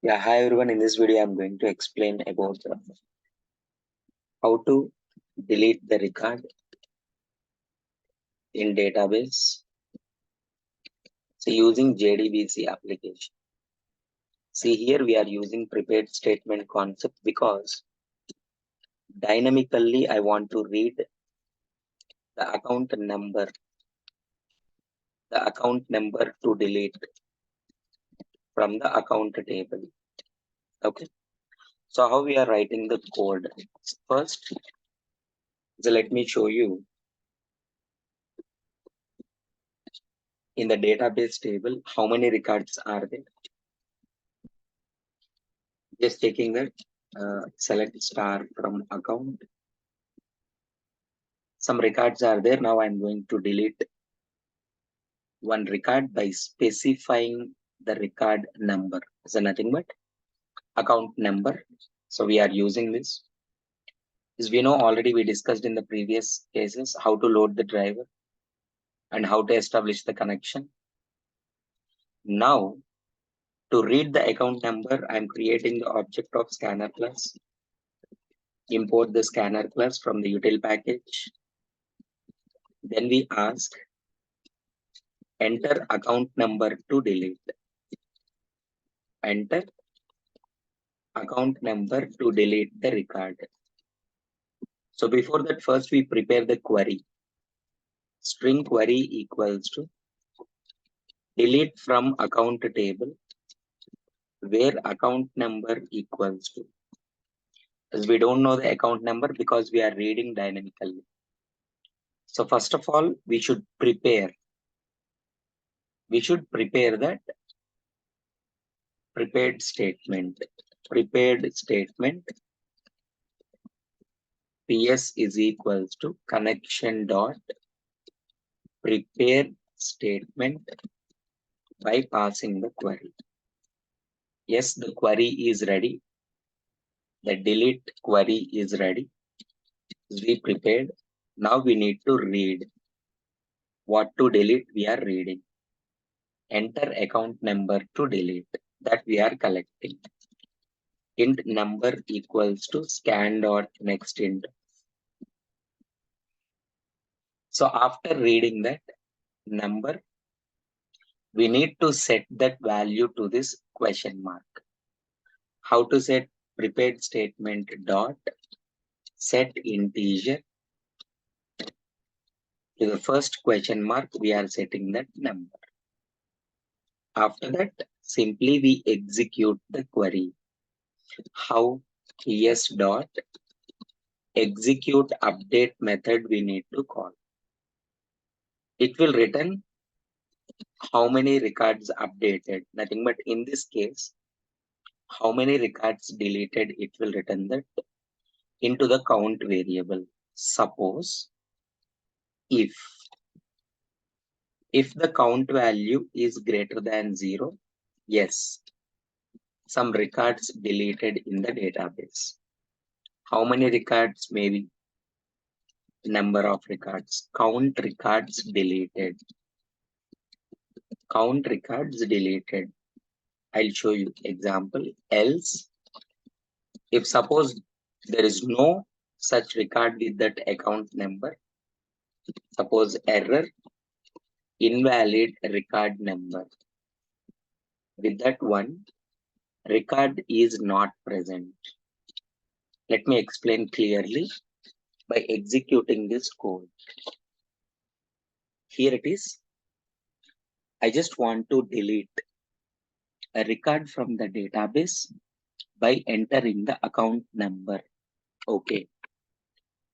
Yeah, hi everyone. In this video, I'm going to explain about how to delete the record in database. So using JDBC application. See here we are using prepared statement concept because dynamically I want to read the account number to delete from the account table. Okay. So how we are writing the code? First, so let me show you in the database table how many records are there. Just taking that, select star from account. Some records are there. Now I'm going to delete one record by specifying the record number. So nothing but account number. So we are using this. As we know already, we discussed in the previous cases how to load the driver and how to establish the connection. Now to read the account number, I'm creating the object of scanner class. Import the scanner class from the util package. Then we ask enter account number to delete. Enter account number to delete the record. So before that, first we prepare the query. String query equals to delete from account table where account number equals to. As we don't know the account number because we are reading dynamically. So first of all, we should prepare that prepared statement. Prepared statement PS is equals to connection dot prepare statement by passing the query. Yes, the query is ready. The delete query is ready. We prepared. Now we need to read. What to delete? We are reading. Enter account number to delete. That we are collecting. Int number equals to scan dot next int. So after reading that number, we need to set that value to this question mark. How to set? Prepared statement dot set integer to the first question mark. We are setting that number. After that, simply we execute the query. How? Yes dot execute update method we need to call. It will return how many records updated. Nothing but in this case, how many records deleted, it will return that into the count variable. Suppose if the count value is greater than 0, yes, some records deleted in the database. How many records? Maybe number of records. Count records deleted. Count records deleted. I'll show you example. Else, if suppose there is no such record with that account number, suppose error, invalid record number. With that one, record is not present. Let me explain clearly by executing this code. Here it is. I just want to delete a record from the database by entering the account number. Okay.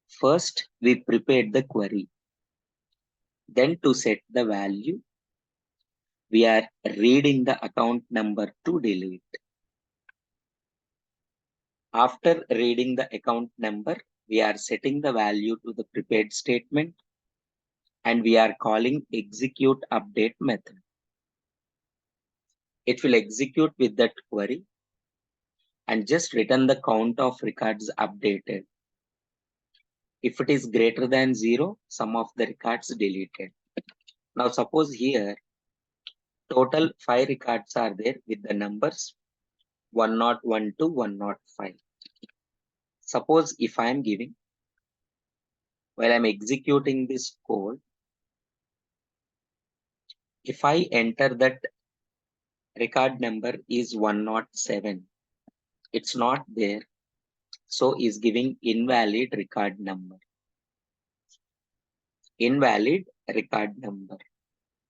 First, we prepared the query. Then to set the value, we are reading the account number to delete. After reading the account number, we are setting the value to the prepared statement and we are calling execute update method. It will execute with that query and just return the count of records updated. If it is greater than 0, some of the records deleted. Now suppose here total 5 records are there with the numbers 101 to 105. Suppose if I am giving, while I'm executing this code, if I enter that record number is 107, it's not there, so is giving invalid record number. Invalid record number.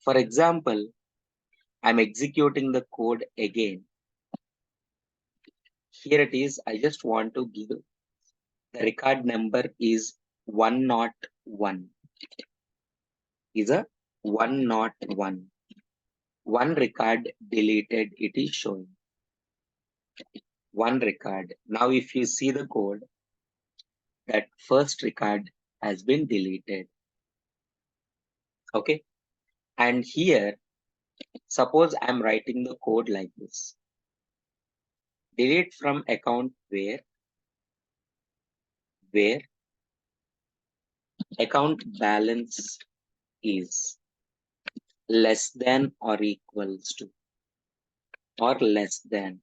For example, I'm executing the code again. Here it is. I just want to give the record number is 101. Is a 101. One record deleted, it is showing. One record. Now, if you see the code, that first record has been deleted. Okay. And here, suppose I'm writing the code like this. Delete from account where account balance is less than or equals to or less than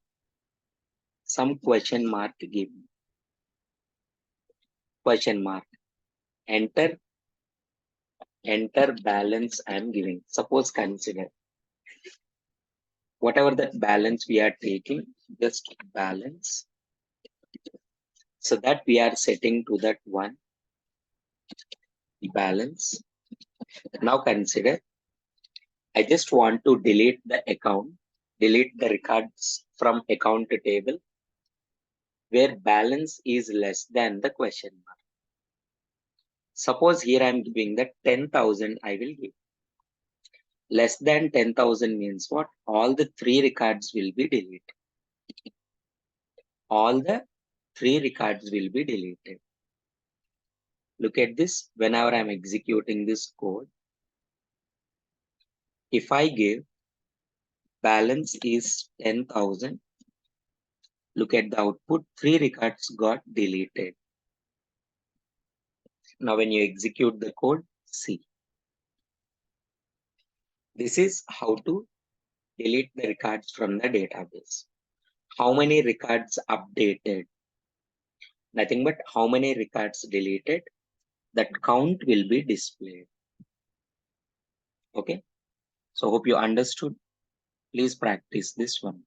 some question mark given. Question mark. Enter balance I'm giving. Suppose consider whatever that balance we are taking, just balance. So that we are setting to that one balance. Now consider, I just want to delete the account, delete the records from account table where balance is less than the question mark. Suppose here I'm giving that 10,000 I will give. Less than 10,000 means what? All the three records will be deleted. All the three records will be deleted. Look at this. Whenever I'm executing this code, if I give balance is 10,000, look at the output, three records got deleted. Now when you execute the code, see. This is how to delete the records from the database. How many records updated? Nothing but how many records deleted. That count will be displayed. Okay. So hope you understood. Please practice this one.